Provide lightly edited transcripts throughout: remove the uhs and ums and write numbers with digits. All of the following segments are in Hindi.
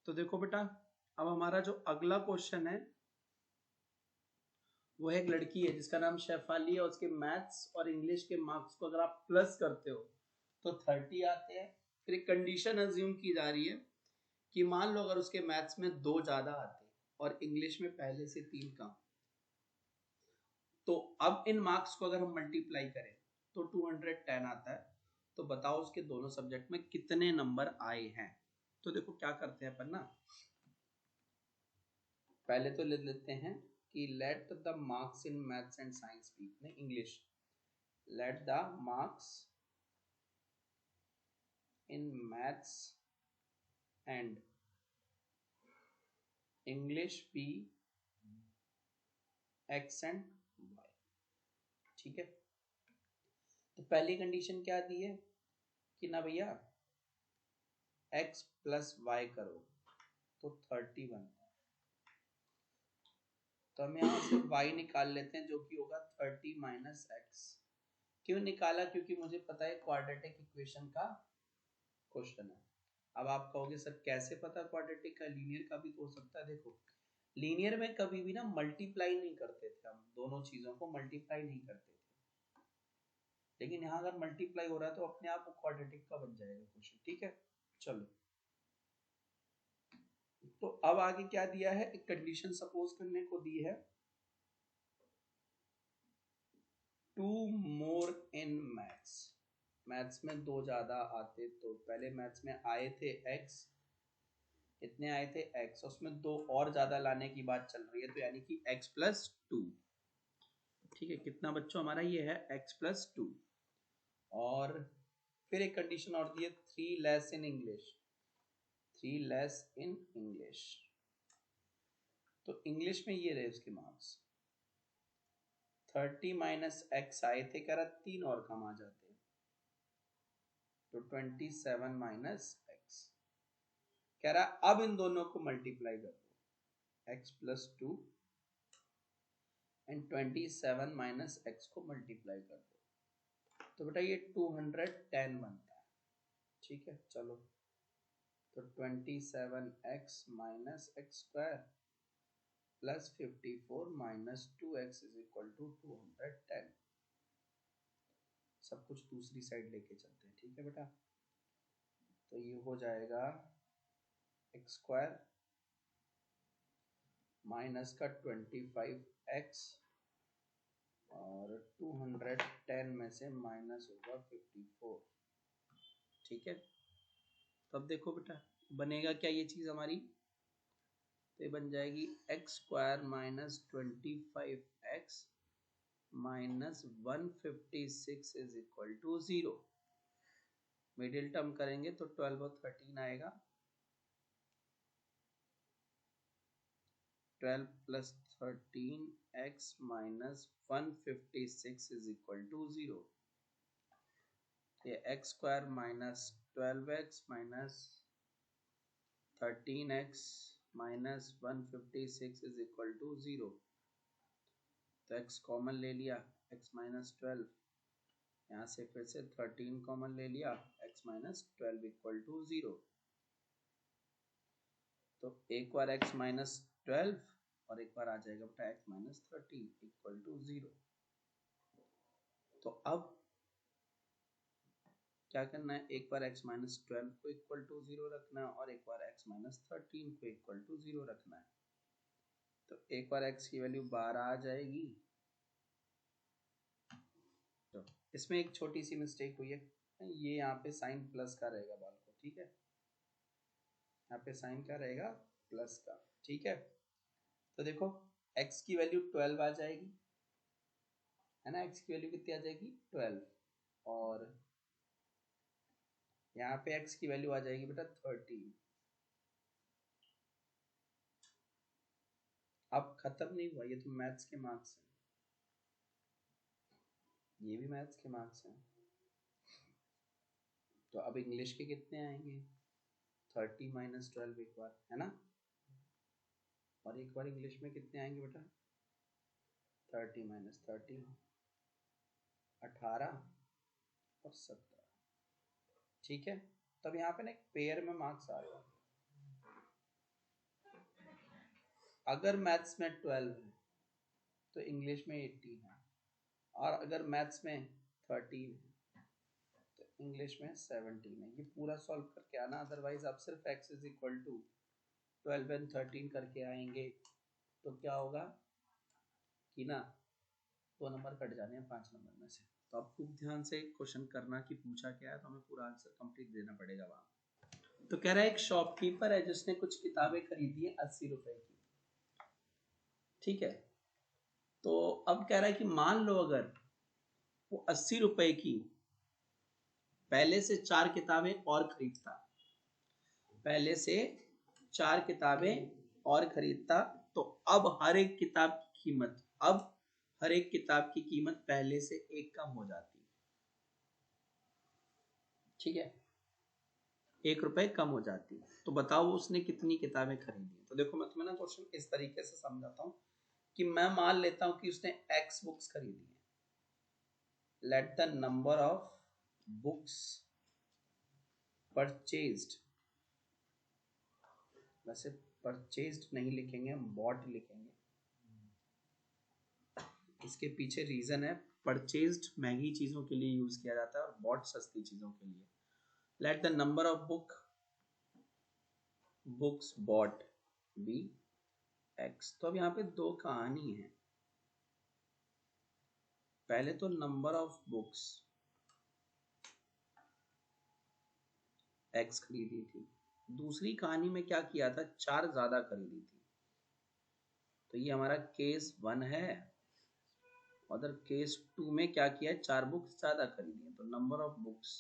तो देखो बेटा, अब हमारा जो अगला क्वेश्चन है वो एक लड़की है जिसका नाम शेफाली है। उसके मैथ्स और इंग्लिश के मार्क्स को अगर आप प्लस करते हो तो 30 आते हैं। फिर एक कंडीशन अज्यूम की जा रही है कि मान लो अगर उसके मैथ्स में 2 ज्यादा आते और इंग्लिश में पहले से 3 कम, तो अब इन मार्क्स को अगर हम मल्टीप्लाई करें तो 210 आता है। तो बताओ उसके दोनों सब्जेक्ट में कितने नंबर आए हैं। तो देखो क्या करते हैं अपन ना, पहले तो ले लेते हैं कि let the marks in maths and science be, नहीं English, let the marks in maths and English be x and y. ठीक है, तो पहली कंडीशन क्या दी है कि ना भैया x प्लस वाई करो तो 30 बनता है। तो हम यहाँ से y निकाल लेते हैं जो कि होगा 30 माइनस एक्स। क्यों निकाला? क्योंकि मुझे पता है क्वाड्रेटिक इक्वेशन का क्वेश्चन है। अब आप कहोगे सर कैसे पता क्वाड्रेटिक का? लीनियर का भी तो हो सकता है। देखो लीनियर में कभी भी ना मल्टीप्लाई नहीं करते थे हम, दोनों चीजों को मल्टीप्लाई नहीं करते थे, लेकिन यहाँ अगर मल्टीप्लाई हो रहा है तो अपने आप वो क्वाड्रेटिक का बन जाएगा क्वेश्चन। ठीक है, चलो तो अब आगे क्या दिया है, एक कंडीशन सपोज करने को दी है, 2 मोर इन मैथ्स। मैथ्स में 2 ज्यादा आते, तो पहले मैथ्स में आए थे x, इतने आए थे x, उसमें 2 और ज्यादा लाने की बात चल रही है, तो यानी कि x प्लस 2। ठीक है, कितना बच्चों हमारा ये है x प्लस 2। और फिर एक कंडीशन और दी है 3 less in English, 3 less in English. तो इंग्लिश में ये रहे उसके मार्क्स 30 माइनस एक्स आए थे, कह रहा 3 और कम आ जाते, तो 27 माइनस एक्स। कह रहा अब इन दोनों को मल्टीप्लाई कर दो, x plus 2 and 27 minus x को मल्टीप्लाई कर दो, तो बेटा ये 210 बनता है। ठीक है, चलो तो 27x minus x square plus 54 minus 2x is equal to 210। सब कुछ दूसरी साइड लेके चलते हैं। ठीक है बेटा, तो ये हो जाएगा एक्स स्क्वायर माइनस का 25x और 210 में से माइनस होगा 54। ठीक है, तब देखो बेटा बनेगा क्या ये चीज हमारी, तो ये बन जाएगी x square minus 25x minus 156 is equal to 0। Middle term करेंगे तो 12 और 13 आएगा, 12 plus 13x minus 156 is equal to 0। ये x square minus 12x minus 13x minus 156 is equal to 0। तो x कॉमन ले लिया, x माइनस 12, यहाँ से फिर से 13 कॉमन ले लिया, x माइनस 12 इक्वल टू 0। तो एक बार x माइनस 12 और एक बार आ जाएगा बेटा x माइनस 13 इक्वल टू 0। तो अब क्या करना है, एक बार x माइनस 12 को इक्वल टू 0 रखना है और एक बार x माइनस 13 को इक्वल टू 0 रखना है। तो एक बार x की वैल्यू 12 आ जाएगी। तो इसमें एक छोटी सी मिस्टेक हुई है, ये यहाँ पे साइन प्लस का रहेगा बाल को। ठीक है, यहाँ पे साइन क्या रहेगा, प्लस का। ठीक है, तो देखो x की वैल्यू 12 आ जाएगी, है ना, x की वैल्यू कितनी आ जाएगी 12, और यहाँ पे x की वैल्यू आ जाएगी बेटा 13। अब खत्म नहीं हुआ, ये तो मैथ्स के मार्क्स हैं, ये भी मैथ्स के मार्क्स हैं। तो अब इंग्लिश के कितने आएंगे, 30 माइनस 12 एक बार, है ना, और एक बार इंग्लिश में कितने आएंगे बेटा 30 माइनस 13, 18 और 17। ठीक है, तब यहाँ पे ना एक पेयर में मार्क्स आ रहे हैं। अगर मैथ्स में 12 है तो इंग्लिश में 18 है, और अगर मैथ्स में 13 है तो इंग्लिश में 17 है। ये पूरा सॉल्व करके आना, अदरवाइज आप सिर्फ x is equal to 12 and 13 करके आएंगे तो क्या होगा कि ना 2 नंबर कट जाने हैं 5 नंबर में से। तो आप खूब ध्यान से क्वेश्चन करना कि पूछा क्या है, तो हमें पूरा आंसर कंप्लीट देना पड़ेगा वहां। तो कह रहा है एक शॉपकीपर है जिसने कुछ किताबें खरीदी है 80 रुपए की, ठीक है। तो अब कह रहा है कि मान लो अगर वो 80 रुपए की पहले से 4 किताबें और खरीदता, पहले से 4 किताबें और खरीदता, तो अब हर एक किताब की कीमत, अब हर एक किताब की कीमत पहले से 1 कम हो जाती, ठीक है, 1 रुपए कम हो जाती। तो बताओ उसने कितनी किताबें खरीदी। तो देखो मैं तुम्हें ना क्वेश्चन इस तरीके से समझाता हूँ कि मैं मान लेता हूँ कि उसने x बुक्स खरीदी है। Late the number of books purchased, वैसे परचेज्ड नहीं लिखेंगे, हम बॉट लिखेंगे। इसके पीछे रीजन है, परचेज्ड महंगी चीजों के लिए यूज किया जाता है और बॉट सस्ती चीजों के लिए। Let the number of books bought be x। तो अब यहाँ पे दो कहानी है, पहले तो नंबर ऑफ बुक्स x खरीदी थी, दूसरी कहानी में क्या किया था, 4 ज्यादा खरीदी थी। तो ये हमारा केस 1 है, और केस 2 में क्या किया है, 4 बुक्स ज्यादा खरीदी है। तो नंबर ऑफ बुक्स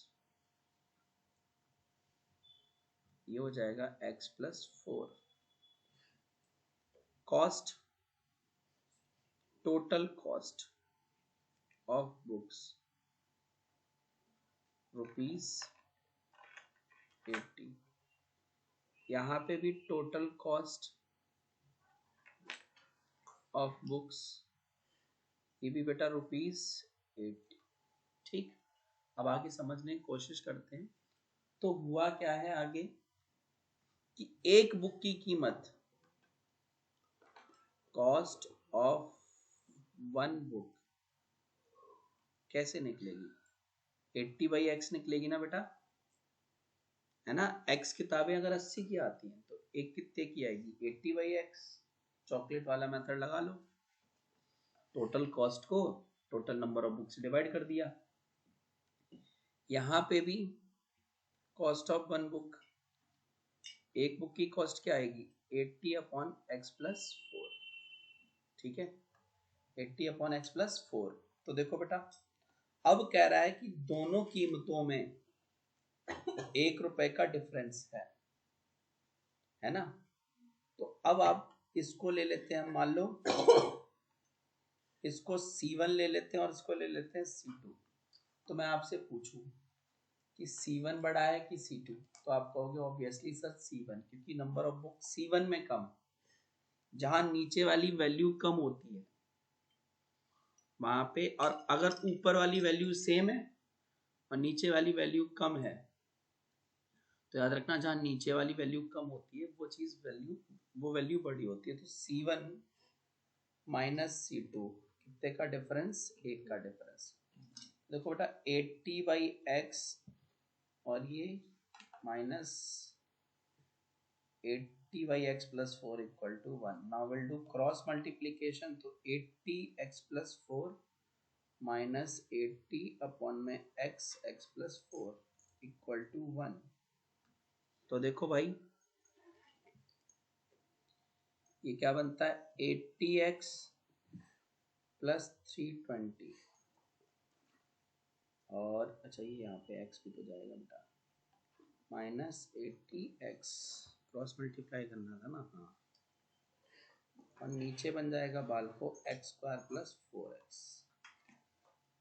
ये हो जाएगा x plus 4। Cost, total cost of books ₹80। यहाँ पे भी टोटल कॉस्ट ऑफ बुक्स, ये भी बेटा ₹80। ठीक, अब आगे समझने की कोशिश करते हैं। तो हुआ क्या है आगे कि एक बुक की कीमत, कॉस्ट ऑफ 1 बुक कैसे निकलेगी, 80/x निकलेगी ना बेटा, है ना। x किताबें अगर 80 की आती हैं तो एक कितने की आएगी, 80/x। चॉकलेट वाला मेथड लगा लो, टोटल कॉस्ट को टोटल नंबर ऑफ बुक से डिवाइड कर दिया। यहां पे भी कॉस्ट ऑफ 1 बुक, एक बुक की कॉस्ट क्या आएगी, 80/x प्लस 4, ठीक है, 80/x प्लस 4। तो देखो बेटा अब कह रहा है कि दोनों कीमतों में 1 रुपए का डिफरेंस है ना। तो अब आप इसको ले लेते हैं, मान लो इसको C1 ले लेते हैं और इसको ले लेते हैं C2। तो मैं आपसे पूछूं कि C1 बड़ा है कि C2, तो आप कहोगे ऑब्वियसली सर C1, क्योंकि नंबर ऑफ बुक C1 में कम, जहां नीचे वाली वैल्यू कम होती है वहां पे, और अगर ऊपर वाली वैल्यू सेम है और नीचे वाली वैल्यू कम है, तो याद रखना जहां नीचे वाली वैल्यू कम होती है वो वैल्यू बड़ी होती है। तो C1 माइनस C2 कितने का डिफरेंस, 1 का डिफरेंस। देखो बेटा 80/x और ये minus 80/x plus 4 equal to 1। Now will do cross multiplication, तो 80x प्लस 4 माइनस 80 में x प्लस 4 इक्वल टू 1। तो देखो भाई ये क्या बनता है, 80x प्लस 320, और अच्छा ये यहाँ पे x भी तो जाएगा बेटा, माइनस 80x, क्रॉस मल्टीप्लाई करना था ना, हाँ, और नीचे बन जाएगा बाल को x² plus 4x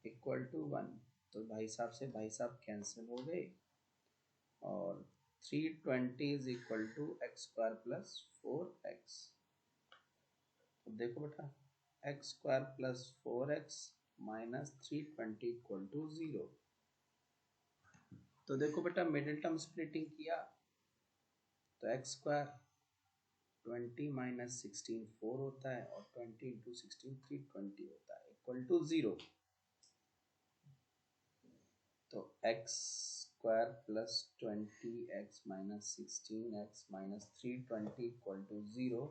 equal to 1। तो भाई साहब से भाई साहब कैंसिल हो गए, और 320 is equal to x² plus 4x। तो देखो बेटा x² plus 4x minus 320 equal to 0। तो देखो बेटा मिडिल टर्म स्प्लिटिंग किया तो x² 20 माइनस 16 4 होता है और 20 इंटू 16 320 होता है इक्वल टू 0। तो x square plus 20 x minus 16 x minus 320 equal to 0।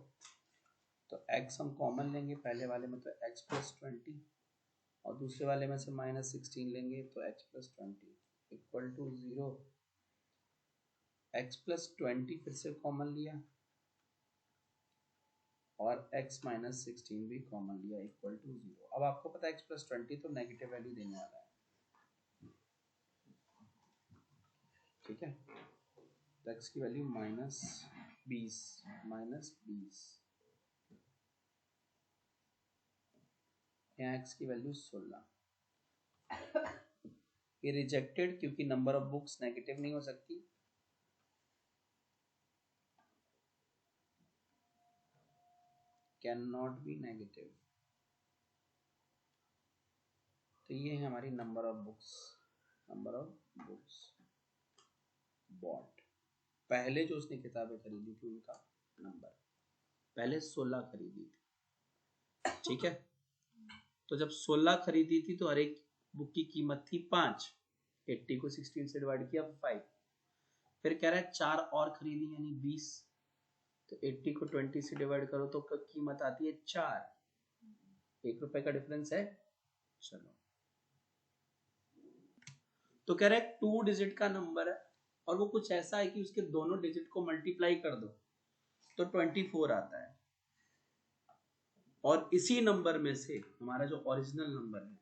तो x हम कॉमन लेंगे, पहले वाले में तो x प्लस 20 और दूसरे वाले में से माइनस 16 लेंगे तो x plus 20 equal to 0। x plus 20 फिर से कॉमन लिया और x माइनस 16 भी कॉमन लिया इक्वल टू 0। अब आपको पता है x प्लस 20 तो नेगेटिव वैल्यू देने वाला है, ठीक है। तो x की वैल्यू माइनस 20 यहाँ x की वैल्यू 16। ये रिजेक्टेड क्योंकि नंबर ऑफ बुक्स नेगेटिव नहीं हो सकती। Can not be negative. तो ये है हमारी नंबर ऑफ बुक्स बॉट। पहले जो उसने किताबें खरीदी थी उनका नंबर, पहले 16 खरीदी थी, ठीक है। तो जब 16 खरीदी थी तो हर एक बुक की कीमत थी 5, 80 को 16 से डिवाइड किया 5। फिर कह रहा है 4 और खरीदी यानी 20, तो 80 को 20 से डिवाइड करो तो कीमत आती है 4, 1 रुपए का डिफरेंस है। चलो, तो कह रहा है 2 डिजिट का नंबर है और वो कुछ ऐसा है कि उसके दोनों डिजिट को मल्टीप्लाई कर दो तो 24 आता है। और इसी नंबर में से हमारा जो ओरिजिनल नंबर है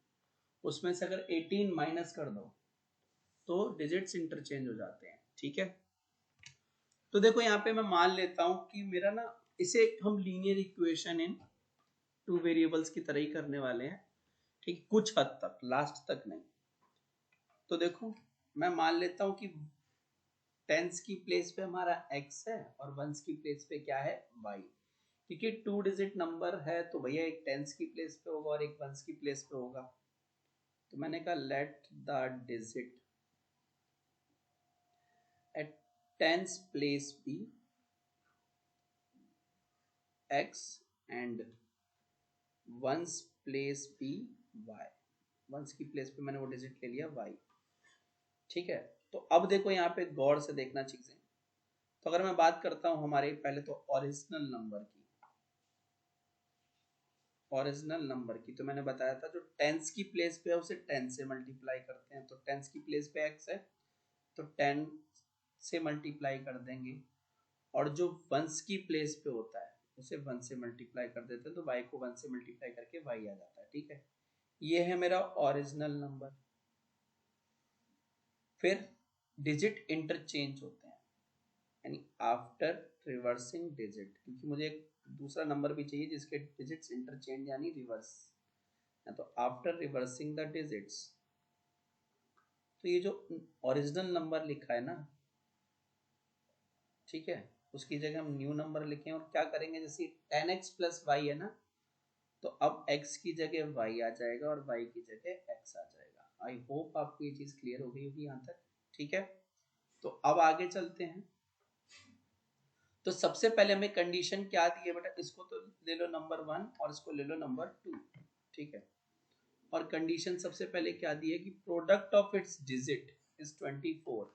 उसमें से अगर 18 माइनस कर दो तो डिजिट्स इंटरचेंज हो जाते हैं, ठीक है। तो देखो यहाँ पे मैं मान लेता हूं कि मेरा ना, इसे हम लीनियर इक्वेशन इन 2 वेरिएबल्स की तरह ही करने वाले हैं, ठीक, कुछ हद तक, लास्ट तक नहीं। तो देखो मैं मान लेता हूं कि टेंस की प्लेस पे हमारा x है और वंस की प्लेस पे क्या है y, क्योंकि 2 डिजिट नंबर है तो भैया एक टेंस की प्लेस पे होगा और एक वंस की प्लेस पे होगा। तो मैंने कहा let the digit at tens place be x and ones place be y। Ones की प्लेस पे मैंने वो डिजिट ले लिया y, ठीक है। तो अब देखो यहाँ पे गौर से देखना चीजें। तो अगर मैं बात करता हूं हमारे पहले तो ओरिजिनल नंबर की, तो मैंने बताया था जो टेंस की प्लेस पे है उसे 10 से मल्टीप्लाई करते हैं। तो टेंस की प्लेस पे x है तो 10 से मल्टीप्लाई कर देंगे, और जो वंस की प्लेस पे होता है उसे 1 से मल्टीप्लाई कर देते हैं, तो y को 1 से मल्टीप्लाई करके y आ जाता है, ठीक है। ये है मेरा ओरिजिनल नंबर। फिर डिजिट इंटरचेंज होते हैं, यानी आफ्टर रिवर्सिंग डिजिट, क्योंकि मुझे एक दूसरा नंबर भी चाहिए जिसके डिजिट्स इंटरचेंज यानी रिवर्स, तो आफ्टर रिवर्सिंग द डिजिट्स। तो ये जो ओरिजिनल नंबर लिखा है ना, ठीक है, उसकी जगह हम न्यू नंबर लिखें और क्या करेंगे, जैसे 10x प्लस वाई है ना, तो अब x की जगह y आ जाएगा और y की जगह x आ जाएगा। आई होप आपको ये चीज क्लियर हो गई होगी यहाँ तक, ठीक है। तो अब आगे चलते हैं। तो सबसे पहले हमें कंडीशन क्या दी है बेटा, इसको तो ले लो नंबर 1 और इसको ले लो नंबर 2, ठीक है। और कंडीशन सबसे पहले क्या दी है कि product of its digit is 24,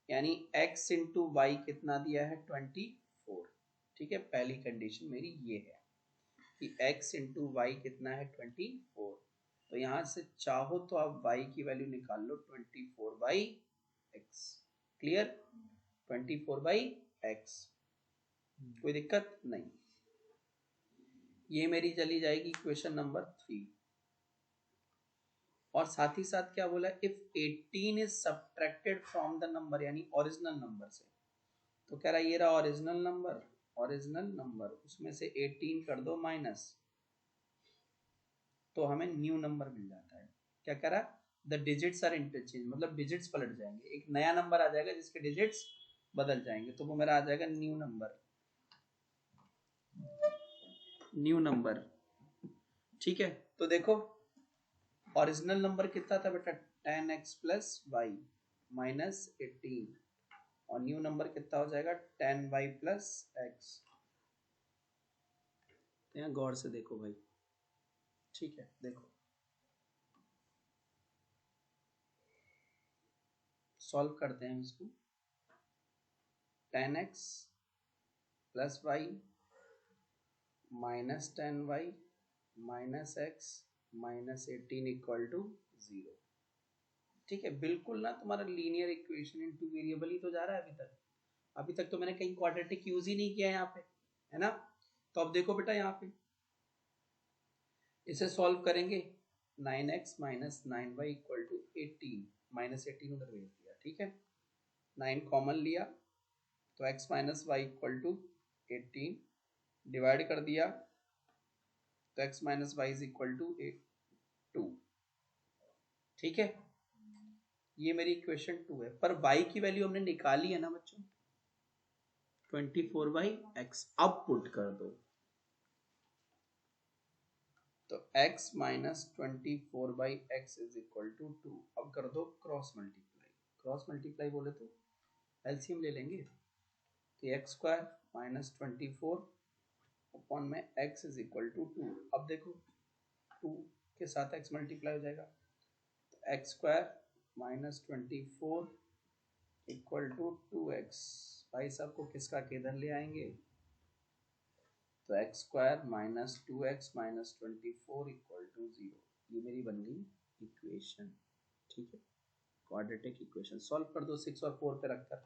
यानी x इंटू वाई कितना दिया है 24, ठीक है। पहली कंडीशन मेरी ये है कि x इंटू वाई कितना है 24। तो यहां से चाहो तो आप y की वैल्यू निकाल लो 24/x, क्लियर, 24/x, कोई दिक्कत नहीं। ये मेरी चली जाएगी इक्वेशन नंबर 3। और साथ ही साथ क्या बोला, if 18 is subtracted from the number, यानी ओरिजिनल नंबर से। तो कह रहा है ये रहा ओरिजिनल नंबर, उसमें से 18 कर दो माइनस, तो हमें न्यू नंबर मिल जाता है। क्या कह रहा है, द डिजिट्स आर इंटरचेंज, मतलब डिजिट्स पलट जाएंगे, एक नया नंबर आ जाएगा जिसके डिजिट्स बदल जाएंगे, तो वो मेरा आ जाएगा न्यू नंबर, ठीक है। तो देखो ओरिजिनल नंबर कितना था बेटा 10x प्लस वाई माइनस 18, और न्यू नंबर कितना हो जाएगा 10y प्लस x। यहाँ गौर से देखो भाई, ठीक है, देखो सॉल्व करते हैं इसको। 10x plus y minus 10y minus x minus 18 equal to 0। ठीक है, बिल्कुल ना तुम्हारा linear equation in two variable ही तो जा रहा है अभी तक तो मैंने कहीं क्वाड्रेटिक यूज ही नहीं किया यहाँ पे, है ना। तो अब देखो बेटा यहाँ पे इसे सॉल्व करेंगे, 9x minus 9y equal to 18, minus 18 उधर भेज दिया, ठीक है। 9 कॉमन लिया तो x minus y equal to 18, divide कर दिया तो x minus y is equal to 2। ठीक है, ये मेरी इक्वेशन 2 है, पर y की वैल्यू हमने निकाली है ना बच्चों, 24/x। अब पुट कर दो तो x minus 24/x is equal to 2। अब कर दो क्रॉस मल्टीप्लाई, क्रॉस मल्टीप्लाई बोले तो एलसीएम ले लेंगे, तो एक्स स्क्वायर माइनस 24 अपॉन में x इज इक्वल टू 2। अब देखो 2 के साथ x मल्टीप्लाई हो जाएगा, तो x square minus 24 equal to 2x। भाई साहब को किसका किधर ले आएंगे, तो x square minus 2x minus 24 equal to 0। ये मेरी बन गई इक्वेशन, ठीक है, क्वाड्रेटिक इक्वेशन। सॉल्व कर दो 6 और 4 पे रखकर,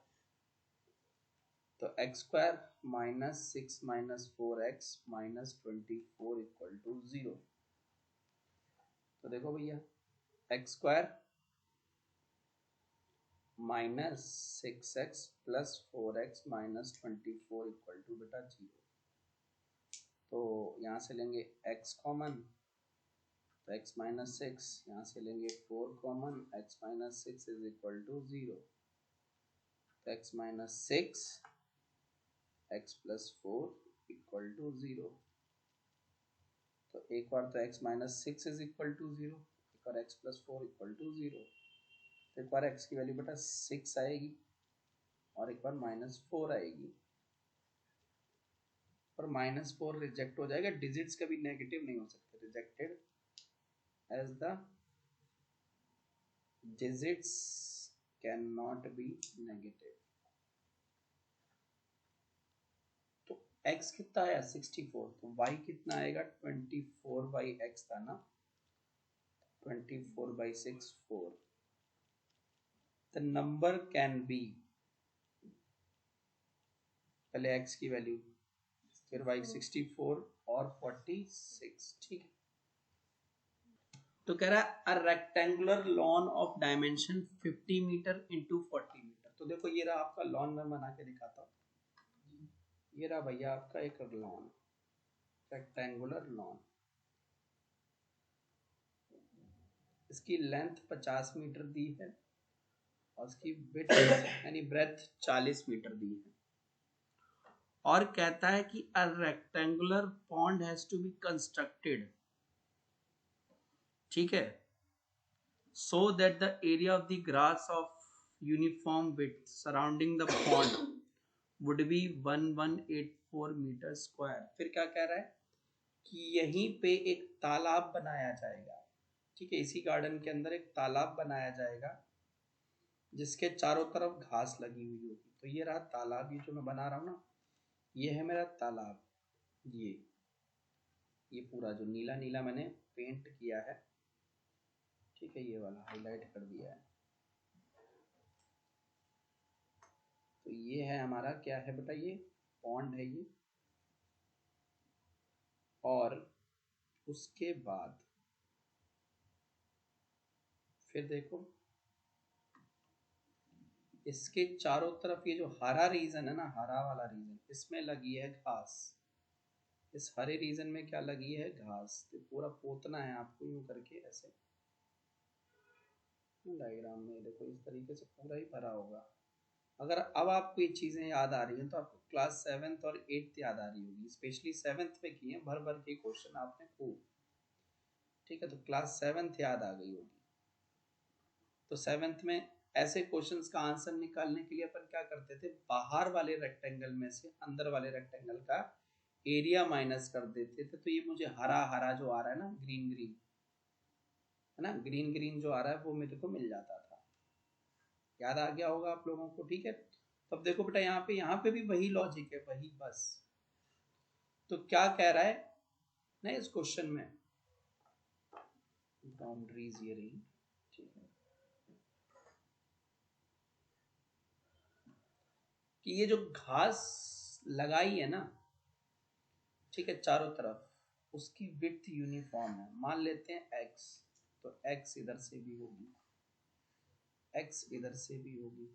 तो x square minus 6 minus 4x minus 24 equal to 0। तो देखो भैया x square minus 6x plus 4x minus 24 equal to बेटा 0। तो यहाँ से लेंगे x कॉमन, तो x माइनस 6, यहाँ से लेंगे 4 common, x minus 6 is equal to 0। तो x minus 6 x plus 4 equal to 0। तो एक बार तो x minus 6 is equal to 0, एक बार x प्लस 4 इक्वल टू 0। तो एक बार x की वैल्यू बेटा 6 आएगी और एक बार माइनस 4 आएगी, पर माइनस 4 रिजेक्ट हो जाएगा, डिजिट्स कभी नेगेटिव नहीं हो सकते, rejected as the digits can not be negative. तो x कितना आया 64, तो y कितना आएगा 24/x था ना, 24/6 4। द नंबर कैन बी, पहले x की वैल्यू फिर y 64 और 46, ठीक है। तो कह रहा है a rectangular lawn of dimension 50 metre into 40 metre. तो देखो ये रहा आपका लॉन, मैं बना के दिखाता हूँ, ये रहा भैया आपका एक लॉन, रेक्टेंगुलर लॉन। इसकी लेंथ 50 मीटर दी है और इसकी विड्थ यानी ब्रेथ 40 मीटर दी है, और कहता है कि a rectangular pond has to be constructed, ठीक है, so that the area of the grass of uniform width surrounding the pond would be 1184 metre square. फिर क्या कह रहा है कि यहीं पे एक तालाब बनाया जाएगा, ठीक है, इसी गार्डन के अंदर एक तालाब बनाया जाएगा जिसके चारों तरफ घास लगी हुई होगी। तो ये रहा तालाब, ये जो मैं बना रहा हूँ ना, ये है मेरा तालाब, ये पूरा जो नीला नीला मैंने पेंट किया है, ठीक है, ये वाला हाईलाइट कर दिया है। तो ये है हमारा क्या है बेटा, ये पॉन्ड है ये, और उसके बाद फिर देखो इसके चारों तरफ ये जो हरा रीजन है ना, हरा वाला रीजन, इसमें लगी है घास। इस हरे रीजन में क्या लगी है, घास। तो पूरा पोतना है आपको यूं करके, ऐसे डायग्राम में देखो इस तरीके से पूरा ही भरा होगा। अगर अब आपको ये चीजें याद आ रही हैं तो आपको क्लास 7th और 8th याद आ रही होगी, स्पेशली 7th में किए भर भर के क्वेश्चन आपने खूब, ठीक है। तो क्लास 7th याद आ गई होगी। तो 7th में ऐसे क्वेश्चंस का आंसर निकालने के लिए अपन क्या करते थे, बाहर वाले रेक्टेंगल में से अंदर वाले रेक्टेंगल का एरिया माइनस कर देते थे तो ये मुझे हरा हरा जो आ रहा है ना, ग्रीन ग्रीन है ना, ग्रीन ग्रीन जो आ रहा है वो मेरे को मिल जाता था। याद आ गया होगा आप लोगों को, ठीक है। तब देखो बेटा यहाँ पे भी वही लॉजिक है, वही बस। तो क्या कह रहा है ना इस क्वेश्चन में, बाउंड्रीज ये रही, ठीक है, कि ये जो घास लगाई है ना, ठीक है, चारों तरफ, उसकी विड्थ यूनिफॉर्म है। मान लेते हैं x, तो x इधर से भी होगी, x इधर से भी होगी,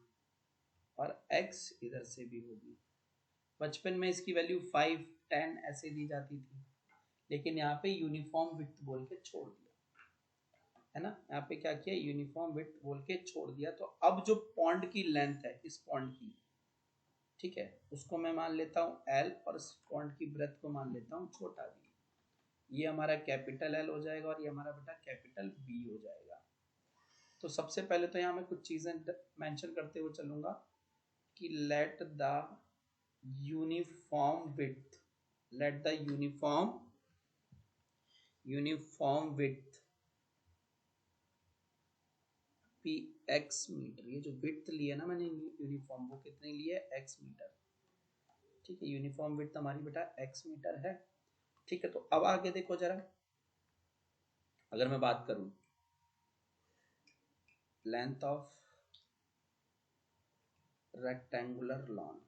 और x इधर से भी होगी। बचपन में इसकी वैल्यू 5, 10 ऐसे दी जाती थी, लेकिन यहाँ पे यूनिफॉर्म विड्थ बोल के छोड़ दिया है ना। यहाँ पे क्या किया, यूनिफॉर्म विड्थ बोल के छोड़ दिया। तो अब जो पॉन्ड की लेंथ है, इस पॉन्ड की, ठीक है, उसको मैं मान लेता हूँ L, और इस पॉन्ड की ब्रेथ को मान लेता हूँ छोटा v। ये हमारा कैपिटल L हो जाएगा और ये हमारा बेटा कैपिटल B हो जाएगा। तो सबसे पहले तो यहाँ मैं कुछ चीजें मेंशन करते हुए चलूंगा कि let the uniform width, let the uniform width be x metre. ये जो विड्थ लिया ना मैंने यूनिफॉर्म, वो कितने लिए, x मीटर, ठीक है। यूनिफॉर्म विड्थ हमारी बेटा x मीटर है, ठीक है। तो अब आगे देखो जरा, अगर मैं बात करूं length of rectangular lawn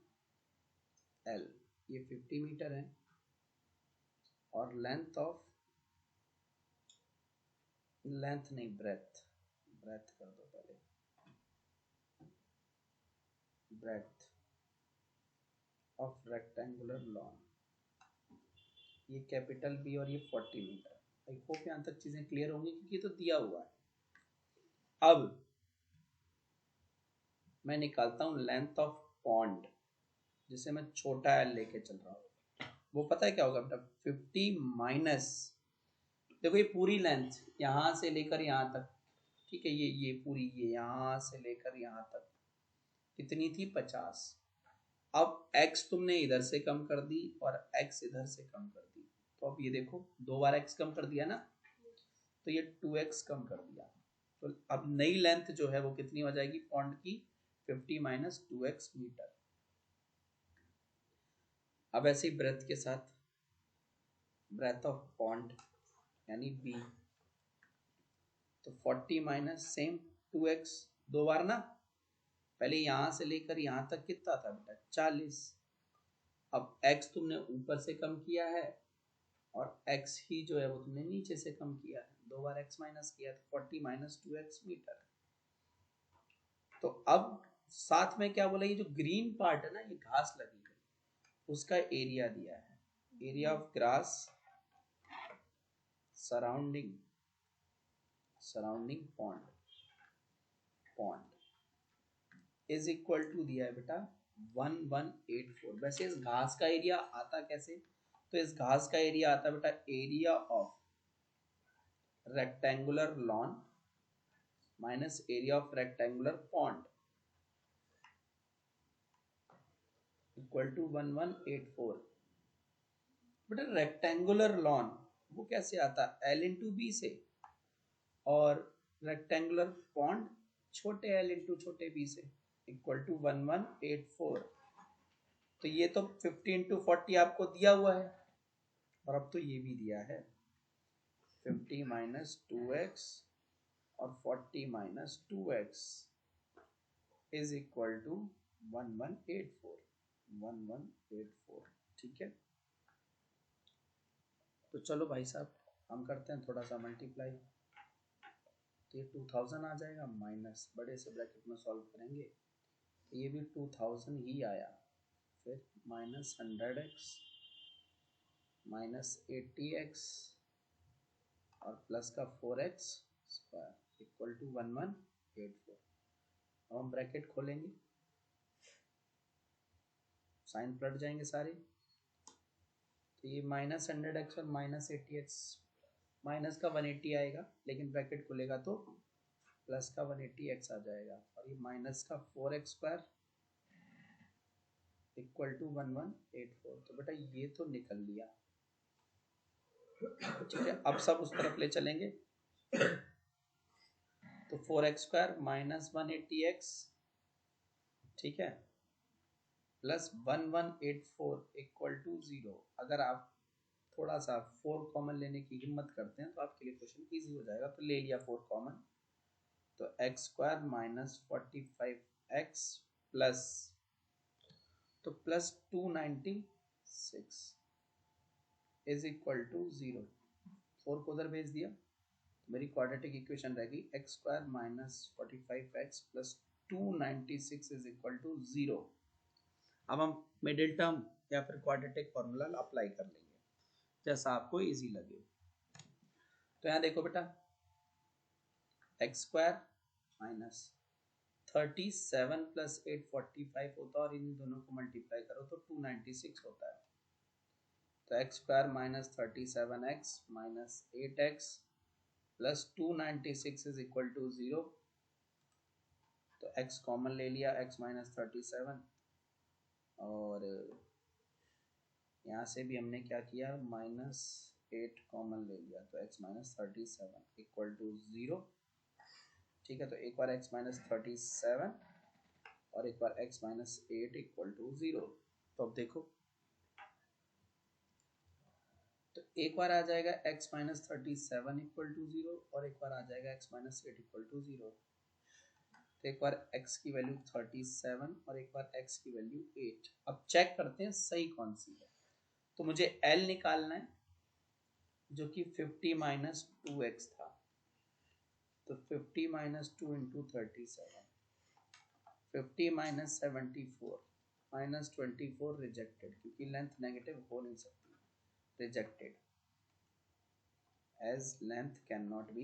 L, ये 50 मीटर है, और लेंथ ऑफ, लेंथ नहीं, ब्रेथ, ब्रेथ कर दो पहले, ब्रेथ ऑफ रेक्टेंगुलर लॉन, ये कैपिटल B और ये 40 मीटर। आई होप यहाँ तक चीजें क्लियर होंगी, क्योंकि ये तो दिया हुआ है। अब मैं निकालता हूं लेंथ ऑफ पॉन्ड, जिसे मैं छोटा L लेके चल रहा हूँ। वो पता है क्या होगा बेटा, 50 माइनस, देखो ये पूरी लेंथ यहाँ से लेकर यहाँ तक, ठीक है, ये पूरी, ये यहाँ से लेकर यहाँ तक कितनी थी, 50। अब x तुमने इधर से कम कर दी और x इधर से कम कर दी, तो अब ये देखो 2 बार x कम कर दिया ना, तो ये 2x कम कर दिया। तो अब नई लेंथ जो है वो कितनी हो जाएगी पॉन्ड की, 50 माइनस 2x मीटर। अब ऐसे ही ब्रेथ के साथ, ब्रेथ ऑफ पॉन्ड यानी B, तो 40 माइनस सेम 2x, 2 बार ना, पहले यहां से लेकर यहां तक कितना था बेटा, 40। अब x तुमने ऊपर से कम किया है, और x ही जो है वो तुमने नीचे से कम किया है, 2 बार x माइनस किया, तो 40 माइनस 2x मीटर। तो अब साथ में क्या बोला, ये जो ग्रीन पार्ट है ना, ये घास लगी है, उसका एरिया दिया है, area of grass surrounding pond is equal to दिया है बेटा 1184। वैसे इस घास का एरिया आता कैसे, तो इस घास का एरिया आता बेटा area of rectangular lawn minus area of rectangular pond equal to 1184। बेटा रेक्टेंगुलर लॉन वो कैसे आता, L इंटू बी से, और रेक्टेंगुलर पॉन्ड छोटे L इंटू छोटे b से, इक्वल टू 1184। तो ये तो 50 इंटू 40 आपको दिया हुआ है, और अब तो ये भी दिया है 50 माइनस 2x और 40 minus 2x is equal to 1184, ठीक है। तो चलो भाई साहब हम करते हैं थोड़ा सा मल्टीप्लाई, तो ये 2000 आ जाएगा, माइनस बड़े से ब्रैकेट में सॉल्व करेंगे तो ये भी 2000 ही आया, फिर माइनस 100x माइनस 80x और प्लस का 4x स्क्वायर इक्वल टू 1184। अब हम ब्रैकेट खोलेंगे, साइन पलट जाएंगे सारे, तो ये माइनस 100x और माइनस 80x, माइनस का 180 आएगा, लेकिन ब्रैकेट खुलेगा तो प्लस का 180x आ जाएगा, और ये माइनस का 4x स्क्वायर इक्वल टू 1184। तो बेटा ये तो निकल लिया, ठीक है। अब सब उस तरफ ले चलेंगे, तो 4x² माइनस 180x, ठीक है, प्लस 1184 इक्वल टू 0। अगर आप थोड़ा सा 4 कॉमन लेने की हिम्मत करते हैं तो आपके लिए क्वेश्चन इजी हो जाएगा। तो ले लिया 4 कॉमन, तो x² माइनस 45x प्लस, तो प्लस 296 इज इक्वल टू 0। 4 को उधर भेज दिया, मेरी क्वाड्रेटिक इक्वेशन रहेगी x² minus 45x plus 296 is equal to 0। अब हम मिडिल टर्म या फिर क्वाड्रेटिक फॉर्मूला अप्लाई कर लेंगे जैसा आपको इजी लगे। तो यहाँ देखो बेटा, x² माइनस 37 प्लस 845 होता है और इन दोनों को मल्टीप्लाई करो तो 296 होता है। तो x² minus 37x minus 8x plus 296 is equal to 0। तो x कॉमन ले लिया, x माइनस 37, और यहाँ से भी हमने क्या किया, माइनस 8 कॉमन ले लिया, तो x माइनस 37 इक्वल टू 0, ठीक है। तो एक बार x माइनस 37 और एक बार x माइनस 8 इक्वल टू 0। तो अब देखो, तो एक बार आ जाएगा x माइनस 37 इक्वल टू 0 और एक बार आ जाएगा x माइनस 8 इक्वल टू 0। तो एक बार x की वैल्यू 37 और एक बार x की वैल्यू 8। अब चेक करते हैं सही कौन सी है। तो मुझे L निकालना है जो कि 50 माइनस 2x था। तो 50 minus 2 into 37, 50 minus 74 minus 24 rejected, क्योंकि लेंथ नेगेटिव हो नहीं सकती, rejected as length cannot be,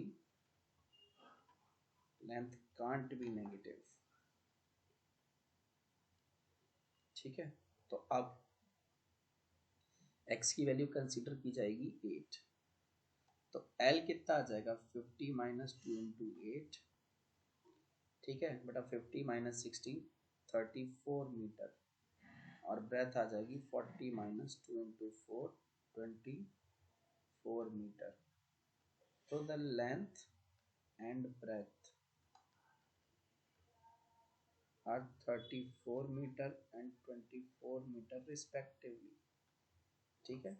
length can't be negative, ठीक है। तो अब x की वैल्यू कंसीडर की जाएगी 8। तो L कितना आ जाएगा, 50 माइनस 2 इंटू 8, ठीक है बेटा। 50 माइनस 16 34 मीटर, और ब्रेथ आ जाएगी 40 माइनस 2 इंटू 4 24 मीटर। तो the length and breadth are 34 metre and 24 metre respectively, ठीक है।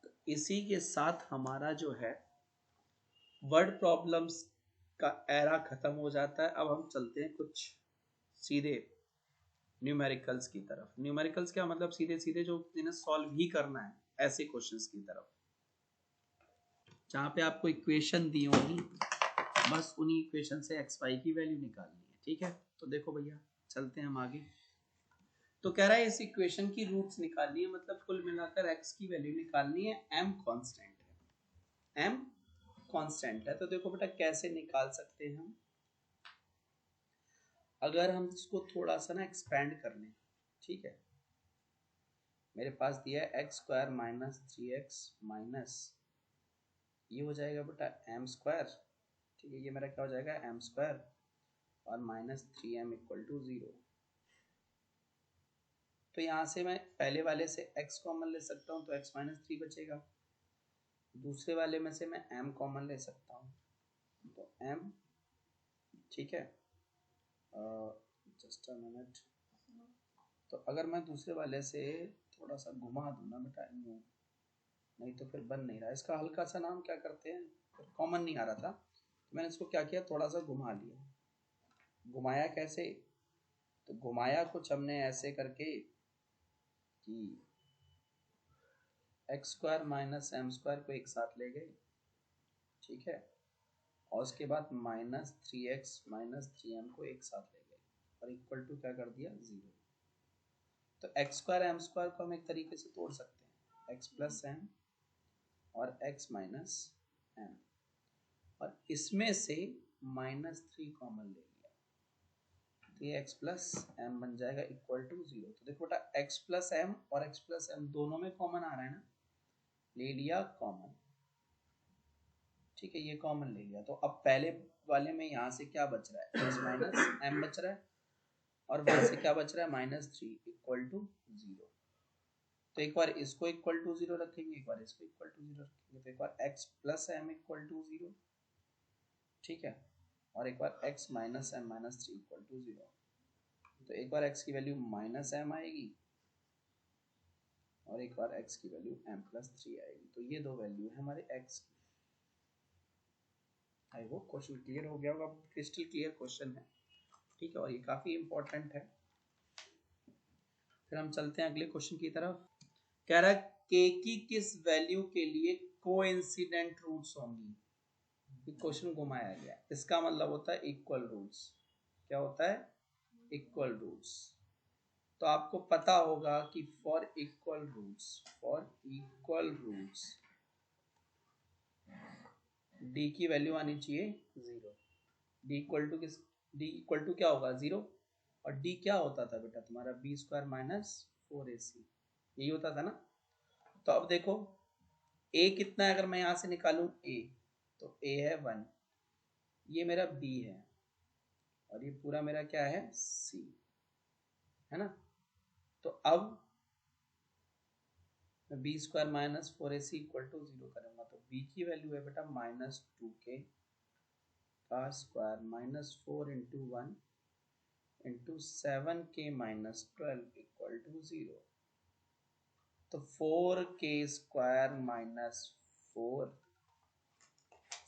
तो इसी के साथ हमारा जो है वर्ड प्रॉब्लम्स का एरा खत्म हो जाता है। अब हम चलते हैं कुछ सीधे न्यूमेरिकल्स की तरफ। न्यूमेरिकल्स क्या मतलब, सीधे सीधे जो जिन्हें सॉल्व ही करना है ऐसे क्वेश्चंस की तरफ, जहां पे आपको इक्वेशन दी होगी, बस उन्हीं इक्वेशन से एक्स वाई की वैल्यू निकालनी है, ठीक है। तो देखो भैया, चलते हैं हम आगे। तो कह रहा है इस इक्वेशन की रूट्स निकालनी है, मतलब कुल मिलाकर x की वैल्यू निकालनी है। m कांस्टेंट है, m कांस्टेंट है। तो देखो बेटा कैसे निकाल सकते हैं हम, अगर हम इसको थोड़ा सा ना एक्सपेंड कर लें, ठीक है। मेरे पास दिया है x² माइनस 3x माइनस, ये हो जाएगा बेटा m², ठीक है। ये मेरा क्या हो जाएगा, m² और माइनस 3m इक्वल टू 0। तो यहाँ से मैं पहले वाले से x कॉमन ले सकता हूँ, तो x माइनस 3 बचेगा। दूसरे वाले में से मैं m कॉमन ले सकता हूँ, तो m, ठीक है। Just a minute. तो अगर मैं दूसरे वाले से थोड़ा सा घुमा दूँ ना बेटा, यूँ, नहीं तो फिर बन नहीं रहा। इसका हल्का सा नाम क्या करते हैं, कॉमन नहीं आ रहा था, तो मैंने इसको क्या किया, थोड़ा सा घुमा लिया। घुमाया कैसे, तो घुमाया कुछ हमने ऐसे करके कि x² माइनस m² को एक साथ ले गए, ठीक है, और उसके बाद माइनस 3x माइनस 3m को एक साथ ले गए और इक्वल टू क्या कर दिया, 0। तो x² m² को हम एक तरीके से तोड़ सकते हैं, x प्लस m और x माइनस m, और इसमें से माइनस 3 कॉमन ले लिया, तो ये x प्लस m बन जाएगा इक्वल टू 0। तो देखो बेटा x प्लस m और x प्लस m दोनों में कॉमन आ रहा है ना, ले लिया कॉमन, ठीक है, ये कॉमन ले लिया। तो अब पहले वाले में यहाँ से क्या बच रहा है, x माइनस m बच रहा है, और 1 से क्या बच रहा है -3 इक्वल टू 0। तो एक बार इसको इक्वल टू 0 रखेंगे, एक बार इसको इक्वल टू 0 रखेंगे, तो एक बार x plus m equal to 0, ठीक है, और एक बार x minus m minus 3 equal to 0। तो एक बार x की वैल्यू -m आएगी और एक बार x की वैल्यू m+3 आएगी। तो ये दो वैल्यू है हमारे x की। आई होप क्वेश्चन क्लियर हो गया होगा, क्रिस्टल क्लियर क्वेश्चन है, ठीक है, और ये काफी इंपॉर्टेंट है। फिर हम चलते हैं अगले क्वेश्चन की तरफ। कह रहा है k की किस वैल्यू के लिए कोइंसिडेंट रूट्स होंगी। क्वेश्चन घुमाया गया, इसका मतलब होता है इक्वल रूट्स। क्या होता है? Equal roots. तो आपको पता होगा कि फॉर इक्वल रूट्स d की वैल्यू आनी चाहिए 0। d इक्वल टू किस, d इक्वल टू क्या होगा 0, और d क्या होता था बेटा तुम्हारा b² माइनस 4ac, यही होता था ना। तो अब देखो a कितना है, अगर मैं यहां से निकालूं a, तो a है 1, ये मेरा b है, और ये पूरा मेरा क्या है c, है ना। तो अब मैं b² minus 4ac equal to 0 करूंगा, तो b की वैल्यू है बेटा -2k का square minus 4 into 1 into 7k minus 12 equal to 0। तो 4k square minus 4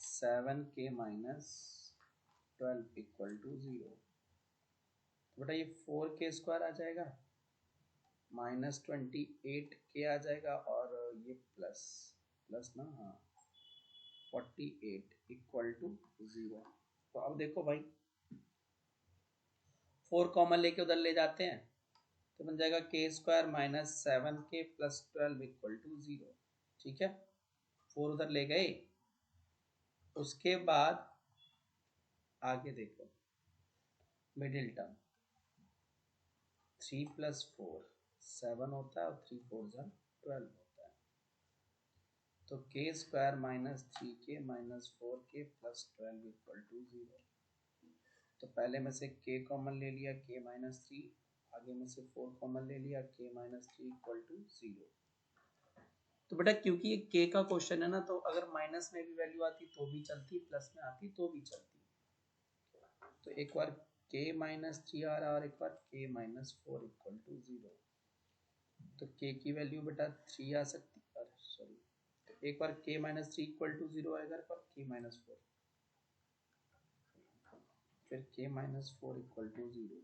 7k minus 12 equal to 0। बेटा ये 4k स्क्वायर आ जाएगा, -28k आ जाएगा, और ये प्लस ना, हाँ 48 इक्वल टू 0। तो अब देखो भाई 4 कॉमन लेके उधर ले जाते हैं, तो बन जाएगा k² minus 7k plus 12 equal to 0, ठीक है। 4 उधर ले गए, उसके बाद आगे देखो मिडिल टर्म 3 + 4 7 होता है, और 3 4 12 होता है। तो k² minus 3k minus 4k plus 12 equal to 0। तो पहले में से k कॉमन ले लिया, k माइनस 3, आगे में से 4 कॉमन ले लिया, k माइनस 3 इक्वल टू 0। तो बेटा क्योंकि ये k का क्वेश्चन है ना, तो अगर माइनस में भी वैल्यू आती तो भी चलती, प्लस में आती तो भी चलती। तो एक बार k माइनस 3 आ रहा और एक बार k माइनस 4 इक्वल टू 0। तो k की वैल्यू बेटा 3 आ सकती, सॉरी, तो एक बार k माइनस 3 इक्वल टू 0 आएगा, एक बार k माइनस 4, फिर k माइनस 4 इक्वल टू 0।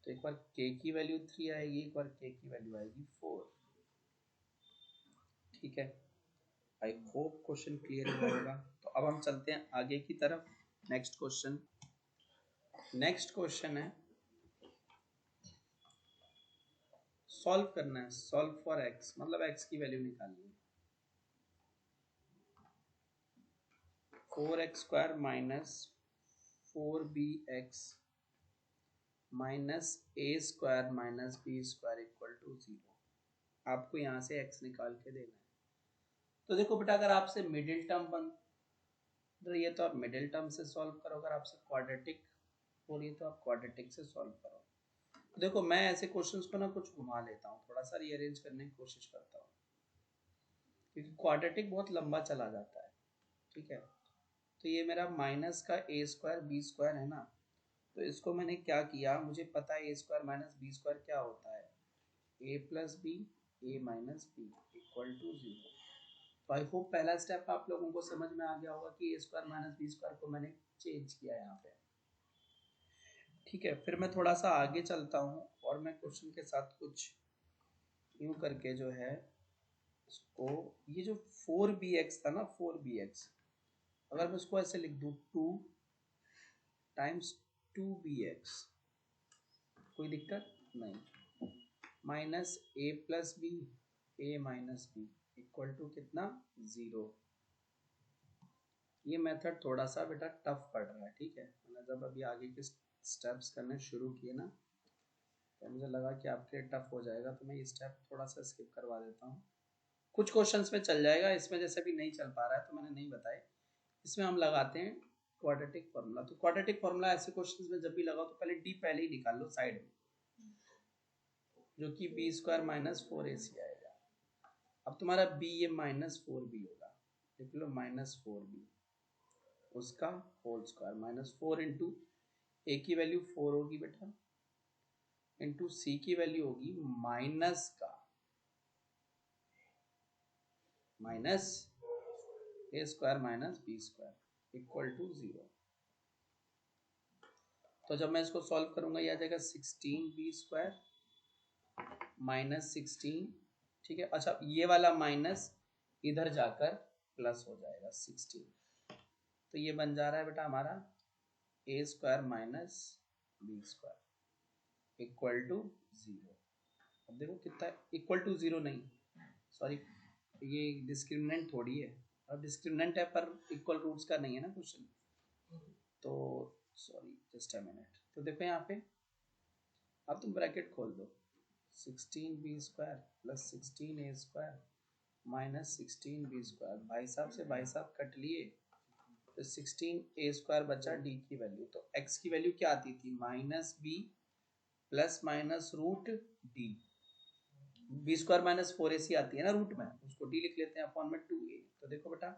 तो एक बार k की वैल्यू 3 आएगी, एक बार k की वैल्यू आएगी 4, ठीक है। आई होप क्वेश्चन क्लियर होगा। तो अब हम चलते हैं आगे की तरफ। नेक्स्ट क्वेश्चन है, सॉल्व करना है, सॉल्व फॉर x, मतलब x की वैल्यू निकालनी है। 4x² minus 4bx minus a² minus b² equal to 0। आपको यहाँ से x निकाल के देना है। तो देखो बेटा अगर आपसे मिडिल टर्म बन रही है तो आप मिडिल टर्म से सॉल्व करो, अगर आपसे क्वाड्रेटिक हो रही है तो आप क्वाड्रेटिक से सॉल्व करो। देखो मैं ऐसे क्वेश्चंस को ना कुछ घुमा लेता हूँ, थोड़ा सा रीअरेंज करने की कोशिश करता हूँ, क्योंकि क्वाड्रेटिक बहुत लंबा चला जाता है, ठीक है। तो ये मेरा माइनस का a² b² है ना, तो इसको मैंने क्या किया, मुझे पता है a² माइनस b² क्या होता है, a plus b a minus b equal to 0। तो आई होप पहला स्टेप आप लोगों को समझ में आ गया होगा कि a² माइनस b² को मैंने चेंज किया यहाँ पे, ठीक है। फिर मैं थोड़ा सा आगे चलता हूँ और मैं क्वेश्चन के साथ कुछ यूं करके जो है इसको, ये जो 4bx था ना, 4bx, अगर मैं उसको ऐसे लिख दूँ 2 टाइम्स 2bx, कोई दिक्कत नहीं, minus a plus b a minus b equal to कितना 0। ये मेथड थोड़ा सा बेटा टफ पड़ रहा है, ठीक है। मैंने जब अभी आगे के स्टेप्स करने शुरू किए ना, तो मुझे लगा कि आपके लिए टफ हो जाएगा, तो मैं ये स्टेप थोड़ा सा स्किप करवा देता हूँ। कुछ क्वेश्चंस में चल जाएगा, इसमें जैसे भी नहीं चल पा रहा है तो मैंने नहीं बताए। इसमें हम लगाते हैं क्वाड्रेटिक फॉर्मूला। तो क्वाड्रेटिक फॉर्मूला ऐसे क्वेश्चंस में जब भी लगाओ तो पहले डी पहले ही निकाल लो साइड में, जो कि बी स्क्वायर माइनस 4ac आएगा। अब तुम्हारा बी ये -4b होगा, लिख लो -4b, उसका होल स्क्वायर -4 इंटू ए की वैल्यू 4 होगी बेटा, इंटू सी की वैल्यू होगी माइनस का minus a square minus b square equal to 0। तो जब मैं इसको सॉल्व करूंगा ये आ जाएगा 16b स्क्वायर माइनस 16, ठीक है। अच्छा ये वाला माइनस इधर जाकर प्लस हो जाएगा 16, तो ये बन जा रहा है बेटा हमारा a square minus b square equal to 0। अब देखो कितना इक्वल टू 0 नहीं, सॉरी ये डिस्क्रिमिनेंट थोड़ी है, अब डिस्क्रिमिनेंट है पर इक्वल रूट्स का नहीं है ना क्वेश्चन, तो सॉरी जस्ट अ मिनट। तो देखो यहाँ पे अब तुम ब्रैकेट खोल दो, 16b square plus 16a square minus 16b square, भाई साहब से भाई साहब कट लिए, तो 16a स्क्वायर बचा डी की वैल्यू, तो x की वैल्यू क्या आती थी -b plus minus root d, b square minus 4ac आती है ना रूट में, उसको डी लिख लेते हैं अपॉन में 2a। तो देखो बेटा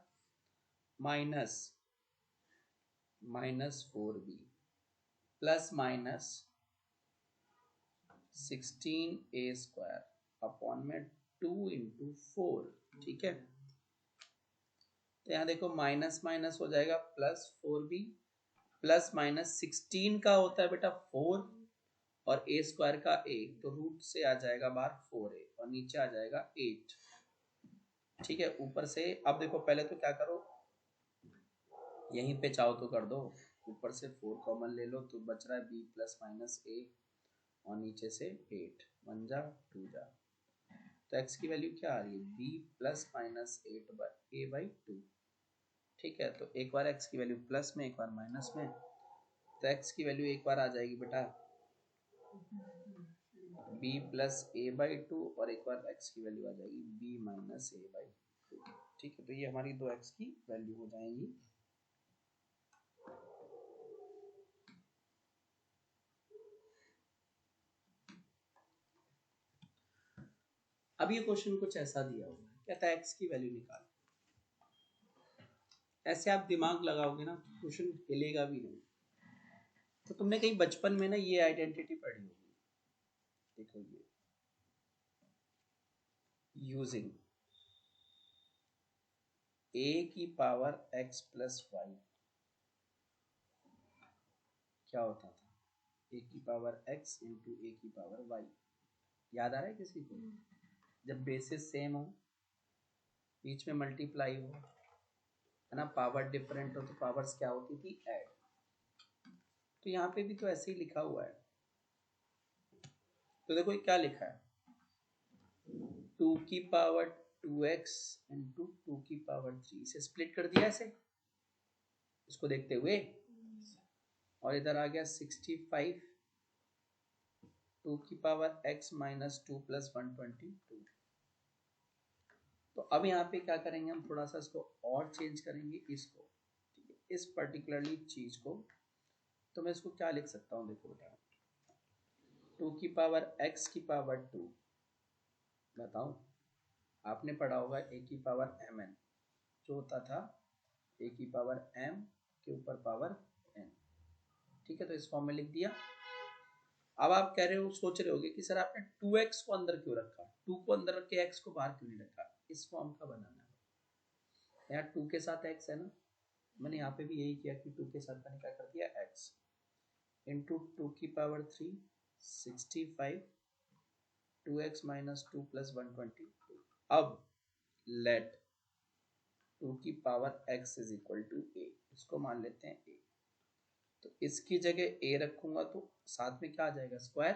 -4b plus minus 16a square upon में 2 इंटू 4, ठीक है। तो यहाँ देखो माइनस माइनस हो जाएगा प्लस 4b प्लस माइनस 16 का होता है बेटा 4 और a स्क्वायर का a, तो रूट से आ जाएगा बाहर 4a और नीचे आ जाएगा 8, ठीक है। ऊपर से अब देखो पहले तो क्या करो, यहीं पे चाहो तो कर दो, ऊपर से 4 कॉमन ले लो तो बच रहा है b प्लस माइनस a और नीचे से 8, 1 जा 2 जा, तो x की वैल्यू क्या आ रही है b plus minus 8 a by 2, ठीक है। तो एक बार x की वैल्यू प्लस में एक बार माइनस में, तो x की वैल्यू एक बार आ जाएगी बेटा b प्लस a बाई 2 और एक बार x की वैल्यू आ जाएगी b माइनस a बाई 2, ठीक है। तो ये हमारी दो x की वैल्यू हो जाएंगी। अब ये क्वेश्चन कुछ ऐसा दिया हुआ है, कहता है x की वैल्यू निकाल, ऐसे आप दिमाग लगाओगे ना क्वेश्चन हिलेगा भी नहीं। तो तुमने कहीं बचपन में ना ये आइडेंटिटी पढ़ी होगी, देखो ये यूजिंग a की पावर x प्लस वाई क्या होता था, a की पावर x इंटू a की पावर y, याद आ रहा है किसी को? जब बेसिस सेम हो, बीच में मल्टीप्लाई हो, है ना, पावर डिफरेंट हो, तो पावर्स क्या होती थी ऐड। तो यहाँ पे भी तो ऐसे ही लिखा हुआ है, तो देखो ये क्या लिखा है 2 की पावर 2x इंटू 2 की पावर 3, इसे स्प्लिट कर दिया ऐसे इसको देखते हुए, और इधर आ गया 65 2 की पावर x माइनस 2 प्लस 122। तो अब यहाँ पे क्या करेंगे हम, थोड़ा सा इसको और चेंज करेंगे इसको, ठीक है, इस पर्टिकुलरली चीज को। तो मैं इसको क्या लिख सकता हूँ, देखो बेटा 2 की पावर x की पावर 2, बताओ आपने पढ़ा होगा a की पावर mn, जो होता था a की पावर m के ऊपर पावर n, ठीक है। तो इस फॉर्म में लिख दिया। अब आप कह रहे हो, सोच रहे होगे कि सर आपने 2x को अंदर क्यों रखा, 2 को अंदर रख के x को बाहर क्यों नहीं रखा, इस फॉर्म का बनाना है। यहाँ 2 के साथ x है ना, मैंने यहाँ पे भी यही किया कि 2 के साथ मैंने क्या कर दिया x इंटू 2 की पावर 3 65 2x माइनस 2 प्लस 122। अब लेट 2 की power x is equal to a, इसको मान लेते हैं a, तो इसकी जगह a रखूंगा तो साथ में क्या आ जाएगा स्क्वायर,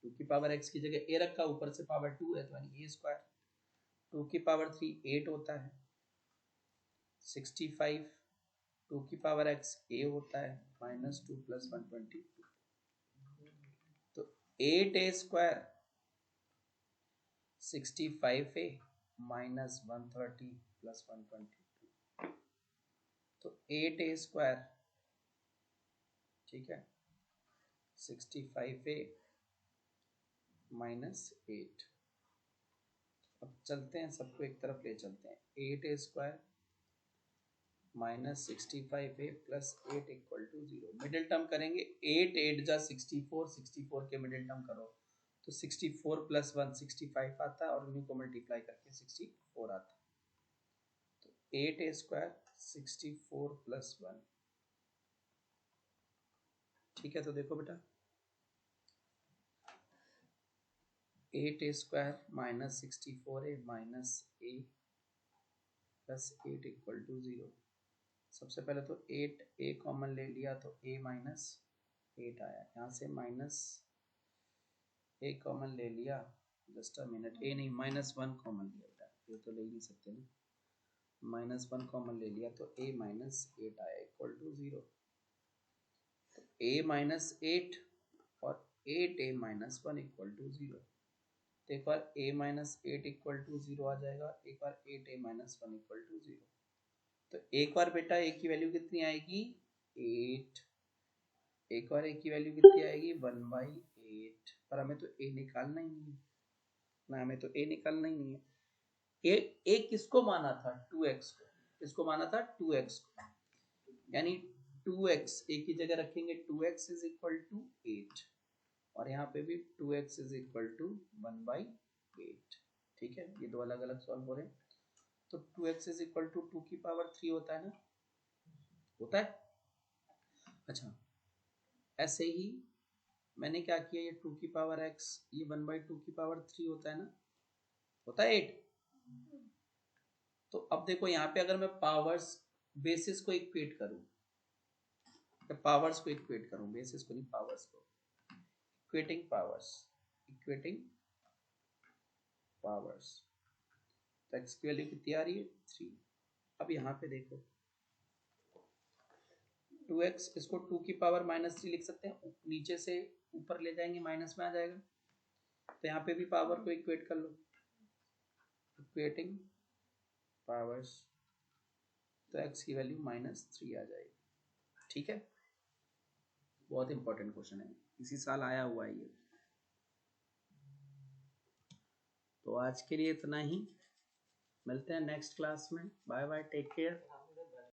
2 की पावर x की जगह a रखा, ऊपर से पावर 2 है तो यानी a स्क्वायर, 2 की पावर 3 8 होता है, 65 2 की पावर x a होता है माइनस 2 प्लस 122, तो 8a square 65a minus 130 plus 122, तो 8a स्क्वायर ठीक है, 65a माइनस 8। अब चलते हैं, सबको एक तरफ ले चलते हैं। 8a² minus 65a plus 8 equal to 0। Middle term करेंगे, 8 8 जा 64, 64 के मिडिल टर्म करो तो 64 प्लस 1 65 आता है, और उन्हीं को मल्टीप्लाई करके 64 आता है। तो 8a² 64 प्लस 1, ठीक है। तो देखो बेटा, 8a² minus 64a minus a plus 8 equal to 0। सबसे पहले तो 8a कॉमन ले लिया तो a माइनस 8 आया, यहाँ से माइनस a कॉमन ले लिया, जस्ट अ मिनट, a नहीं -1 कॉमन लिया बेटा, ये तो ले ही नहीं सकते ना, -1 कॉमन ले लिया तो a माइनस 8 आया इक्वल टू 0। तो a माइनस 8 और 8a माइनस 1 इक्वल टू 0। तो एक बार a माइनस 8 इक्वल टू 0 आ जाएगा, एक बार 8a माइनस 1 इक्वल टू 0। तो एक बार बेटा a की वैल्यू कितनी आएगी 8, एक बार a की वैल्यू कितनी आएगी 1/8, पर हमें तो a निकालना ही नहीं है ना, हमें तो a निकालना ही नहीं है। a किसको माना था 2x को, किसको माना था 2x को, यानी 2x a की जगह रखेंगे 2x इज इक्वल टू 8, और यहाँ पे भी 2x इज इक्वल टू 1/8, ठीक है। ये दो अलग अलग सॉल्व हो रहे हैं, तो 2x इज इक्वल टू 2 की पावर 3 होता है ना, होता है। अच्छा, ऐसे ही मैंने क्या किया, ये 2 की पावर x, ये 1/2 की पावर 3 होता है ना, होता है 8। तो अब देखो यहाँ पे अगर मैं पावर्स बेसिस को इक्वेट करूं, पावर्स को इक्वेट करूं, बेसिस को नहीं पावर्स को, इक्वेटिंग पावर्स, इक्वेटिंग पावर्स, तो x की वैल्यू कितनी आ रही है 3। अब यहाँ पे देखो 2x, इसको 2 की पावर -3 लिख सकते हैं, नीचे से ऊपर ले जाएंगे माइनस में आ जाएगा, तो यहाँ पे भी पावर को इक्वेट कर लो, इक्वेटिंग पावर्स, तो x की वैल्यू -3 आ जाएगी, ठीक है। बहुत इंपॉर्टेंट क्वेश्चन है, इसी साल आया हुआ है ये। तो आज के लिए इतना ही, मिलते हैं नेक्स्ट क्लास में, बाय बाय, टेक केयर।